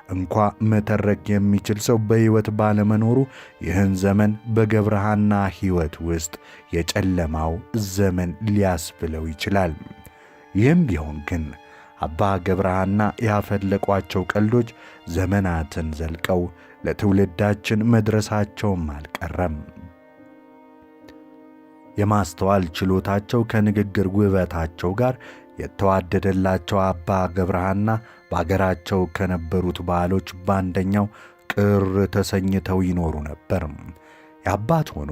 እንኳ መተረክ የሚችል ሰው በሕይወት ባለመኖሩ ይህን ዘመን በገብረሐና ሕይወት ውስጥ የጨለማው ዘመን ሊያስብለው ይችላል። ይህም ቢሆን ግን አባ ገብረሐና ያፈለቋቸው ቀልዶች ዘመናትን ዘልቀው ለትውልዳችን መድረሳቸውም አልቀረም። የማስተዋል ችሎታቸው ከንግግር ውበታቸው ጋር የተዋደደላቸው አባ ገብረሐና በአገራቸው ከነበሩት ባህሎች በአንደኛው ቅር ተሰኝተው ይኖሩ ነበር። የአባት ሆኖ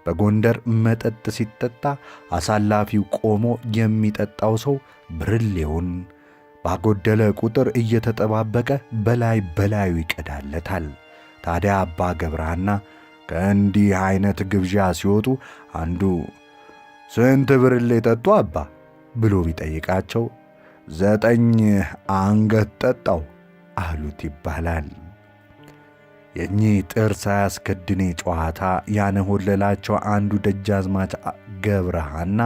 በጎንደር መጠጥ ሲጠጣ አሳላፊው ቆሞ የሚጠጣው ሰው ብርሌውን ባጎደለ ቁጥር እየተጠባበቀ በላዩ ይቀዳለታል። ታዲያ አባ ገብረሐና ከእንዲህ አይነት ግብዣ ሲወጡ አንዱ ስንት ብርሌ ጠጡ አባ ብሎ ቢጠይቃቸው 9 አንገት ጠጣው አሉት ይባላል። የኚህ ጥርስ አያስከድኔ ጨዋታ ያነሆለላቸው አንዱ ደጃዝማች ገብረሐና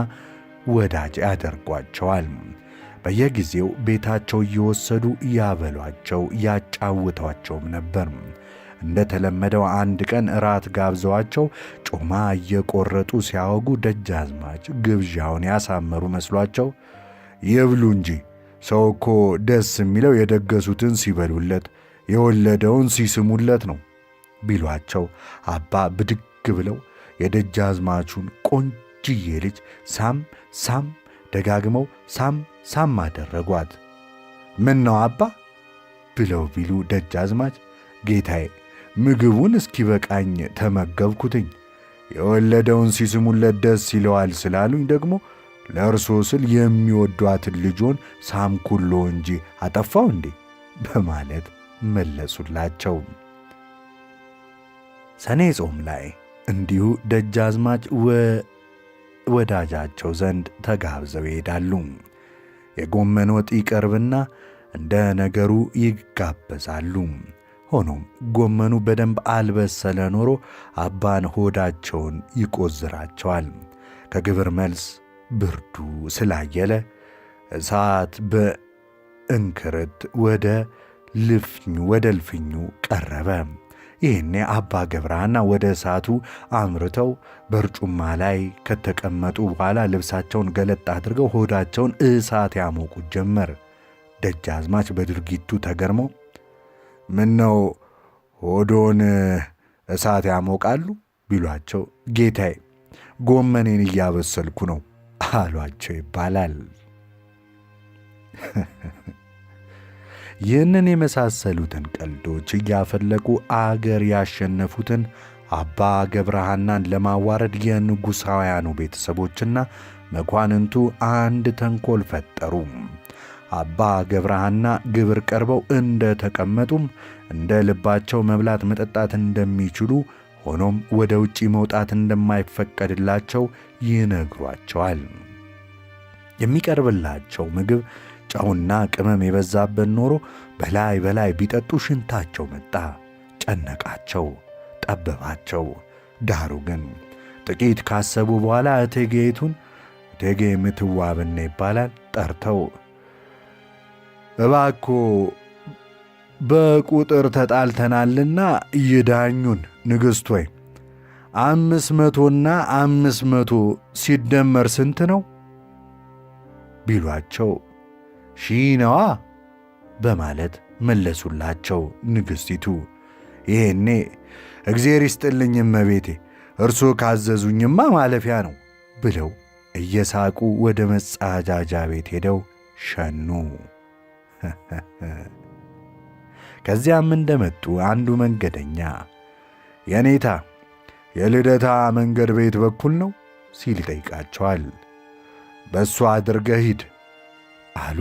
ወዳጅ ያደርጓቸዋል። በየጊዜው ቤታቸው እየወሰዱ ያበሏቸው ያጫውቷቸውም ነበር። እንደተለመደው አንድ ቀን እራት ጋብዘዋቸው ጮማ እየቆረጡ ሲያወጉ ደጃዝማች ግብዣውን ያሳመሩ መስሏቸው ይብሉ እንጂ ሰው እኮ ደስ የሚለው የደገሱትን ሲበሉለት የወለደውን ሲስሙለት ነው ቢሏቸው አባ ብድግ ብለው የደጃዝማቹን ቆንጅዬ ልጅ ሳም ደጋግመው ሳም አደረጓት። ምን ነው አባ ብለው ቢሉ ደጃዝማች ጌታዬ ምግቡን እስኪበቃኝ ተመገብኩትኝ፣ የወለደውን ሲስሙለት ደስ ይለዋል ስላሉኝ ደግሞ ለእርሶ ስል የሚወዷትን ልጆን ሳምኩሎ እንጂ አጠፋው እንዴ በማለት መለሱላቸው። ሰኔ ጾም ላይ እንዲሁ ደጃዝማች ወዳጃቸው ዘንድ ተጋብዘው ይሄዳሉ። የጎመን ወጥ ይቀርብና እንደ ነገሩ ይጋበዛሉ። ሆኖም ጎመኑ በደንብ አልበሰለ ኖሮ አባን ሆዳቸውን ይቆዝራቸዋል። ከግብር መልስ ብርዱ ስላየለ እሳት በእንክርት ወደ እልፍኙ ቀረበ። ይህኔ አባ ገብረሐና ወደ እሳቱ አምርተው በርጩማ ላይ ከተቀመጡ በኋላ ልብሳቸውን ገለጥ አድርገው ሆዳቸውን እሳት ያሞቁት ጀመር። ደጃዝማች በድርጊቱ ተገርመው ምን ነው ሆዶን እሳት ያሞቃሉ ቢሏቸው ጌታዬ ጎመኔን እያበሰልኩ ነው አሏቸው ይባላል። ይህንን የመሳሰሉትን ቀልዶች እያፈለቁ አገር ያሸነፉትን አባ ገብረሐናን ለማዋረድ የንጉሣውያኑ ቤተሰቦችና መኳንንቱ አንድ ተንኮል ፈጠሩ። አባ ገብረሐና ግብር ቀርበው እንደ ተቀመጡም እንደ ልባቸው መብላት መጠጣት እንደሚችሉ ሆኖም ወደ ውጪ መውጣት እንደማይፈቀድላቸው ይነግሯቸዋል። የሚቀርብላቸው ምግብ ጨውና ቅመም የበዛበት ኖሮ በላይ ቢጠጡ ሽንታቸው መጣ፣ ጨነቃቸው፣ ጠበባቸው። ዳሩ ግን ጥቂት ካሰቡ በኋላ እቴጌይቱን እቴጌ ምትዋብና ይባላል ጠርተው እባኮ በቁጥር ተጣልተናልና ይዳኙን ንግሥት ሆይ 500ና 500 ሲደመር ስንት ነው ቢሏቸው 1000 ነዋ በማለት መለሱላቸው። ንግሥቲቱ ይሄኔ እግዚአብሔር ይስጥልኝ እመቤቴ እርሶ ካዘዙኝማ ማለፊያ ነው ብለው እየሳቁ ወደ መጸዳጃ ቤት ሄደው ሸኑ። ከዚያም እንደመጡ አንዱ መንገደኛ የኔታ የልደታ መንገድ ቤት በኩል ነው ሲል ይጠይቃቸዋል። በእሱ አድርገህ ሂድ አሉ።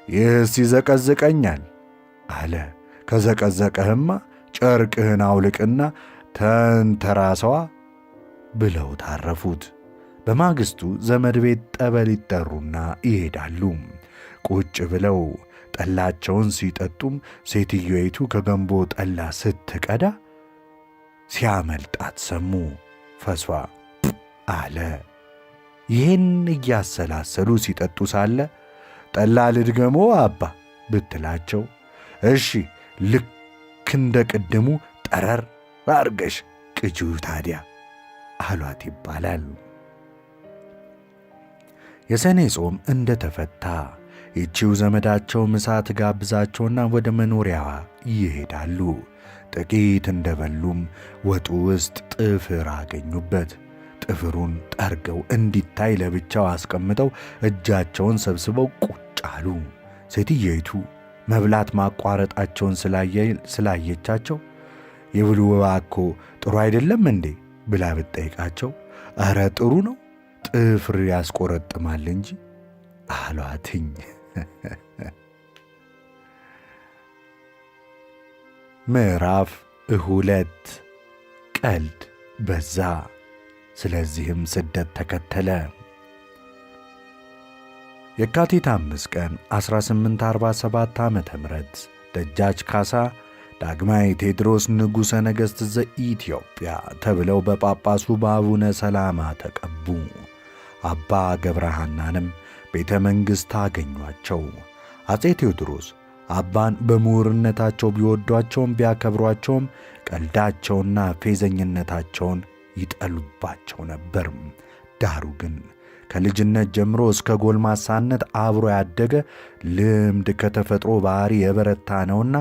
ይህስ ይዘቀዝቀኛል አለ። ከዘቀዘቀህማ ጨርቅህን አውልቅና ተንተራሰዋ ብለው ታረፉት። በማግስቱ ዘመድ ቤት ጠበል ይጠሩና ይሄዳሉ። ቁጭ ብለው ጠላቸውን ሲጠጡም ሴትዮይቱ ከገንቦ ጠላ ስትቀዳ ሲያመልጣት ሰሙ። ፈሷ አለ። ይህን እያሰላሰሉ ሲጠጡ ሳለ ጠላ ልድገሞ አባ ብትላቸው እሺ ልክ እንደ ቅድሙ ጠረር አርገሽ ቅጂው ታዲያ አሏት ይባላል። የሰኔ ጾም እንደ ተፈታ ይቺው ዘመዳቸው ምሳ ትጋብዛቸውና ወደ መኖሪያዋ ይሄዳሉ። ጥቂት እንደበሉም ወጡ ውስጥ ጥፍር አገኙበት። ጥፍሩን ጠርገው እንዲታይ ለብቻው አስቀምጠው እጃቸውን ሰብስበው ቁጭ አሉ። ሴትየይቱ መብላት ማቋረጣቸውን ስላየቻቸው የብሉ እባክዎ ጥሩ አይደለም እንዴ ብላ ብትጠይቃቸው ኧረ ጥሩ ነው፣ ጥፍር ያስቆረጥማል እንጂ አሏትኝ። ምዕራፍ 2 ቀልድ በዛ። ስለዚህም ስደት ተከተለ። የካቲት 5 ቀን 1847 ዓመተ ምህረት ደጃች ካሳ ዳግማዊ ቴዎድሮስ ንጉሠ ነገሥት ዘኢትዮጵያ ተብለው በጳጳሱ በአቡነ ሰላማ ተቀቡ። አባ ገብረሐናንም ቤተ መንግሥት አገኟቸው። አፄ ቴዎድሮስ አባን በምሁርነታቸው ቢወዷቸውም ቢያከብሯቸውም ቀልዳቸውና ፌዘኝነታቸውን ይጠሉባቸው ነበር። ዳሩ ግን ከልጅነት ጀምሮ እስከ ጎልማሳነት አብሮ ያደገ ልምድ ከተፈጥሮ ባሕሪ የበረታ ነውና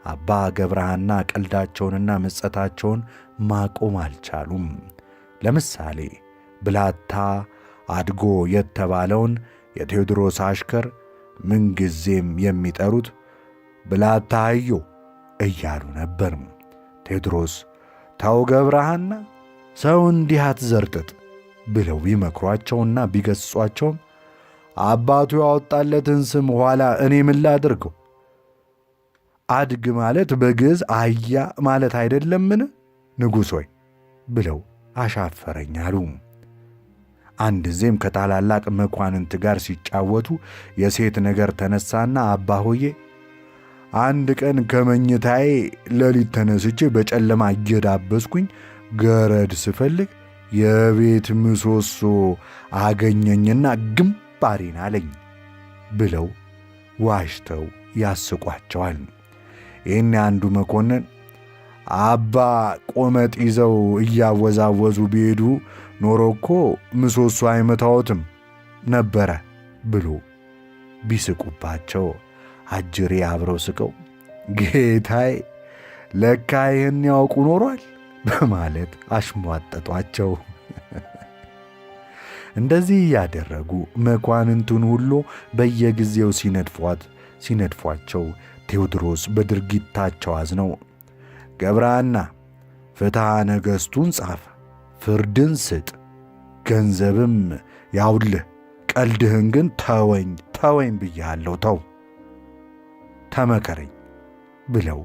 አባ ገብረሐና ቀልዳቸውንና ምጸታቸውን ማቆም አልቻሉም። ለምሳሌ ብላታ አድጎ የተባለውን የቴዎድሮስ አሽከር ምንጊዜም የሚጠሩት ብላታ አዮ እያሉ ነበር። ቴዎድሮስ ተው ገብረሐና ሰው እንዲህ አትዘርጥጥ ብለው ቢመክሯቸውና ቢገሥጿቸውም አባቱ ያወጣለትን ስም ኋላ እኔ ምን ላድርገው? አድግ ማለት በግዕዝ አህያ ማለት አይደለምን ንጉሥ ሆይ ብለው አሻፈረኝ አሉ። አንድ ጊዜም ከታላላቅ መኳንንት ጋር ሲጫወቱ የሴት ነገር ተነሳና አባ ሆዬ አንድ ቀን ከመኝታዬ ሌሊት ተነስቼ በጨለማ እየዳበስኩኝ ገረድ ስፈልግ የቤት ምሰሶ አገኘኝና ግንባሬን አለኝ ብለው ዋሽተው ያስቋቸዋል። ይህን አንዱ መኮንን አባ ቆመጥ ይዘው እያወዛወዙ ቢሄዱ ኖሮ እኮ ምሰሶ አይመታዎትም ነበረ ብሎ ቢስቁባቸው አጅሬ አብረው ስቀው ጌታዬ ለካ ይህን ያውቁ ኖሯል በማለት አሽሟጠጧቸው። እንደዚህ ያደረጉ መኳንንቱን ሁሉ በየጊዜው ሲነድፏቸው ቴዎድሮስ በድርጊታቸው አዝነው ገብረሐና ፍትሐ ነገሥቱን ጻፍ፣ ፍርድን ስጥ፣ ገንዘብም ያውልህ፣ ቀልድህን ግን ተወኝ ብያለሁ፣ ተው ተመከረኝ ብለው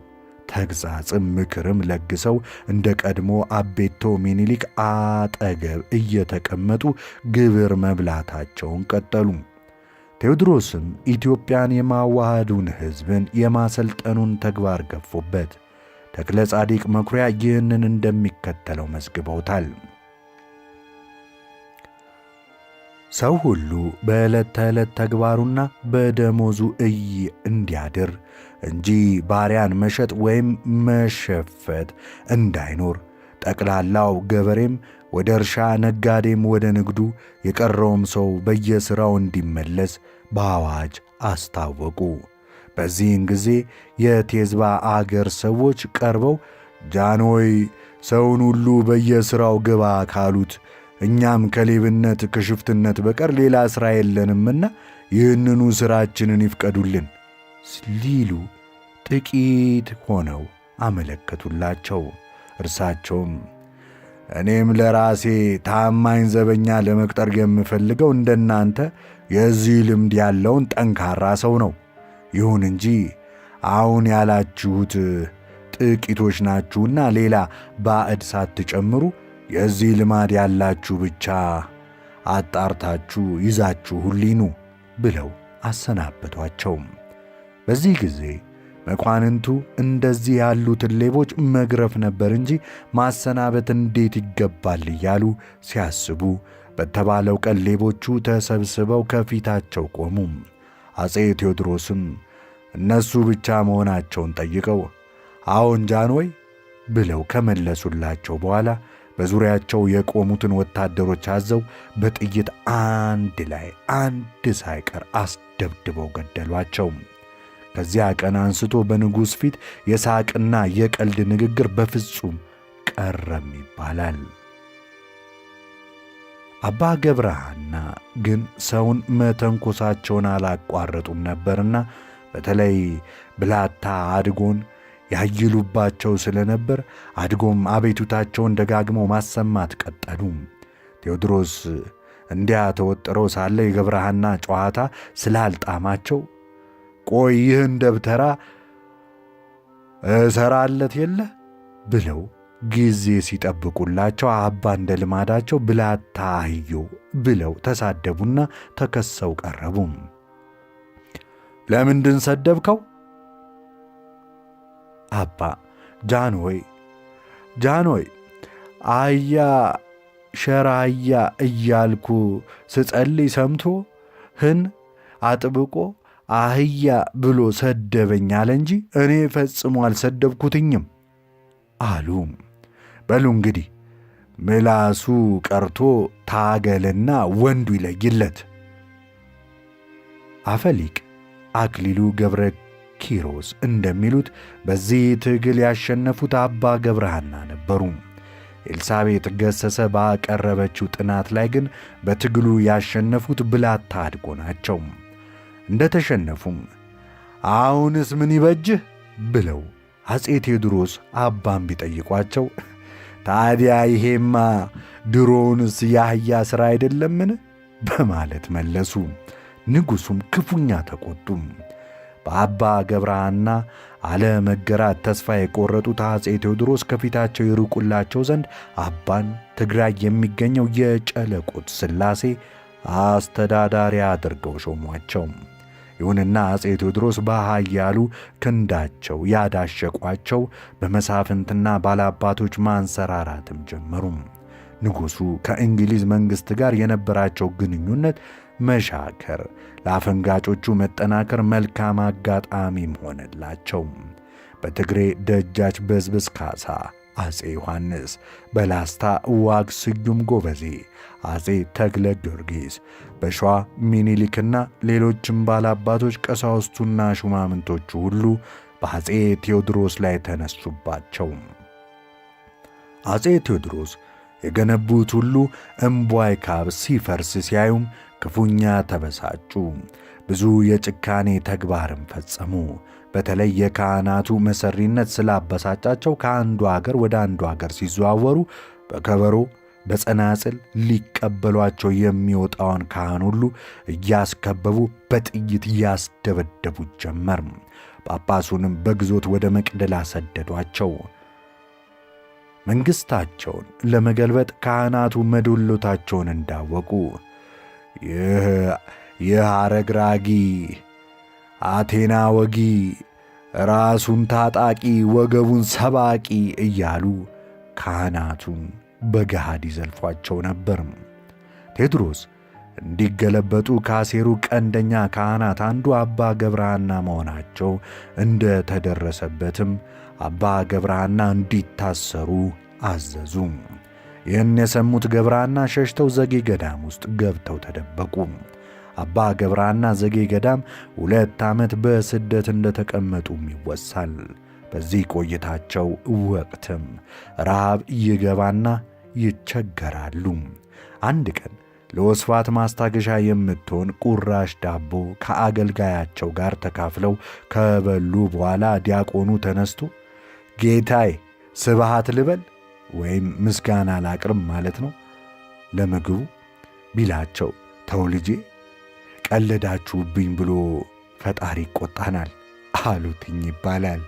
ተግሣጽም ምክርም ለግሰው እንደ ቀድሞ አቤቶ ሚኒሊክ አጠገብ እየተቀመጡ ግብር መብላታቸውን ቀጠሉ። ቴዎድሮስም ኢትዮጵያን የማዋሃዱን ሕዝብን የማሰልጠኑን ተግባር ገፉበት። ተክለ ጻዲቅ መኩሪያ ይህንን እንደሚከተለው መዝግበውታል። ሰው ሁሉ በዕለት ተዕለት ተግባሩና በደሞዙ እንዲያድር እንጂ ባሪያን መሸጥ ወይም መሸፈት እንዳይኖር ጠቅላላው ገበሬም ወደ እርሻ፣ ነጋዴም ወደ ንግዱ፣ የቀረውም ሰው በየሥራው እንዲመለስ በአዋጅ አስታወቁ። በዚህን ጊዜ የቴዝባ አገር ሰዎች ቀርበው ጃንሆይ ሰውን ሁሉ በየሥራው ግባ ካሉት እኛም ከሌብነት ከሽፍትነት በቀር ሌላ ሥራ የለንምና ይህንኑ ሥራችንን ይፍቀዱልን ሊሉ ጥቂት ሆነው አመለከቱላቸው። እርሳቸውም እኔም ለራሴ ታማኝ ዘበኛ ለመቅጠር የምፈልገው እንደናንተ የዚህ ልምድ ያለውን ጠንካራ ሰው ነው። ይሁን እንጂ አሁን ያላችሁት ጥቂቶች ናችሁና ሌላ ባዕድ ሳትጨምሩ የዚህ ልማድ ያላችሁ ብቻ አጣርታችሁ ይዛችሁልኝ ኑ ብለው አሰናበቷቸው። በዚህ ጊዜ መኳንንቱ እንደዚህ ያሉትን ሌቦች መግረፍ ነበር እንጂ ማሰናበት እንዴት ይገባል እያሉ ሲያስቡ በተባለው ቀን ሌቦቹ ተሰብስበው ከፊታቸው ቆሙ። አፄ ቴዎድሮስም እነሱ ብቻ መሆናቸውን ጠይቀው አዎን ጃንሆይ ብለው ከመለሱላቸው በኋላ በዙሪያቸው የቆሙትን ወታደሮች አዘው በጥይት አንድ ሳይቀር አስደብድበው ገደሏቸው። ከዚያ ቀን አንስቶ በንጉሥ ፊት የሳቅና የቀልድ ንግግር በፍጹም ቀረም ይባላል። አባ ገብረሐና ግን ሰውን መተንኮሳቸውን አላቋረጡም ነበርና በተለይ ብላታ አድጎን ያይሉባቸው ስለነበር አድጎም አቤቱታቸውን ደጋግመው ማሰማት ቀጠሉ። ቴዎድሮስ እንዲያ ተወጥረው ሳለ የገብረሐና ጨዋታ ስላልጣማቸው ቆይ ይህን ደብተራ እሰራለት የለ ብለው ጊዜ ሲጠብቁላቸው አባ እንደ ልማዳቸው ብላታ አህዮ ብለው ተሳደቡና ተከሰው ቀረቡ። ለምንድን ሰደብከው? አባ ጃንሆይ አህያ ሸራያ እያልኩ ስጸልይ ሰምቶ ህን አጥብቆ አህያ ብሎ ሰደበኝ አለ እንጂ እኔ ፈጽሞ አልሰደብኩትኝም አሉ። በሉ እንግዲህ ምላሱ ቀርቶ ታገልና ወንዱ ይለይለት። አፈሊቅ አክሊሉ ገብረ ኪሮስ እንደሚሉት በዚህ ትግል ያሸነፉት አባ ገብረሐና ነበሩ። ኤልሳቤጥ ገሰሰ ባቀረበችው ጥናት ላይ ግን በትግሉ ያሸነፉት ብላታ አድጎ ናቸው። እንደተሸነፉም አሁንስ ምን ይበጅህ ብለው አፄ ቴዎድሮስ አባን ቢጠይቋቸው ታዲያ ይሄማ ድሮውንስ የአህያ ሥራ አይደለምን በማለት መለሱ። ንጉሡም ክፉኛ ተቆጡም። በአባ ገብረሐና አለመገራት ተስፋ የቆረጡት አፄ ቴዎድሮስ ከፊታቸው ይርቁላቸው ዘንድ አባን ትግራይ የሚገኘው የጨለቆት ሥላሴ አስተዳዳሪ አድርገው ሾሟቸው። ይሁንና አፄ ቴዎድሮስ በኃያሉ ክንዳቸው ያዳሸቋቸው በመሳፍንትና ባላባቶች ማንሰራራትም ጀመሩ። ንጉሡ ከእንግሊዝ መንግሥት ጋር የነበራቸው ግንኙነት መሻከር ለአፈንጋጮቹ መጠናከር መልካም አጋጣሚም ሆነላቸው። በትግሬ ደጃች በዝብዝ ካሳ፣ አፄ ዮሐንስ፣ በላስታ ዋግ ስዩም ጎበዜ፣ አፄ ተክለ ጊዮርጊስ፣ በሸዋ ሚኒሊክና ሌሎችም ባላባቶች ቀሳውስቱና ሹማምንቶቹ ሁሉ በአፄ ቴዎድሮስ ላይ ተነሱባቸው። አፄ ቴዎድሮስ የገነቡት ሁሉ እምቧይ ካብ ሲፈርስ ሲያዩም ክፉኛ ተበሳጩ። ብዙ የጭካኔ ተግባርም ፈጸሙ። በተለይ የካህናቱ መሰሪነት ስላበሳጫቸው ከአንዱ አገር ወደ አንዱ አገር ሲዘዋወሩ በከበሮ በጸናጽል ሊቀበሏቸው የሚወጣውን ካህን ሁሉ እያስከበቡ በጥይት ያስደበደቡት ጀመር። ጳጳሱንም በግዞት ወደ መቅደላ ሰደዷቸው። መንግሥታቸውን ለመገልበጥ ካህናቱ መዶሎታቸውን እንዳወቁ ይህ አረግራጊ አቴና ወጊ ራሱን ታጣቂ ወገቡን ሰባቂ እያሉ ካህናቱን በገሃድ ይዘልፏቸው ነበር። ቴዎድሮስ እንዲገለበጡ ካሴሩ ቀንደኛ ካህናት አንዱ አባ ገብረሐና መሆናቸው እንደ ተደረሰበትም አባ ገብረሐና እንዲታሰሩ አዘዙ። ይህን የሰሙት ገብረሐና ሸሽተው ዘጌ ገዳም ውስጥ ገብተው ተደበቁ። አባ ገብረሐና ዘጌ ገዳም 2 ዓመት በስደት እንደተቀመጡም ይወሳል። በዚህ ቆይታቸው ወቅትም ረሃብ ይገባና ይቸገራሉ። አንድ ቀን ለወስፋት ማስታገሻ የምትሆን ቁራሽ ዳቦ ከአገልጋያቸው ጋር ተካፍለው ከበሉ በኋላ ዲያቆኑ ተነስቶ ጌታዬ ስብሃት ልበል ወይም ምስጋና ላቅርብ ማለት ነው ለምግቡ ቢላቸው፣ ተው ልጄ ቀለዳችሁብኝ ብሎ ፈጣሪ ይቆጣናል አሉትኝ ይባላል።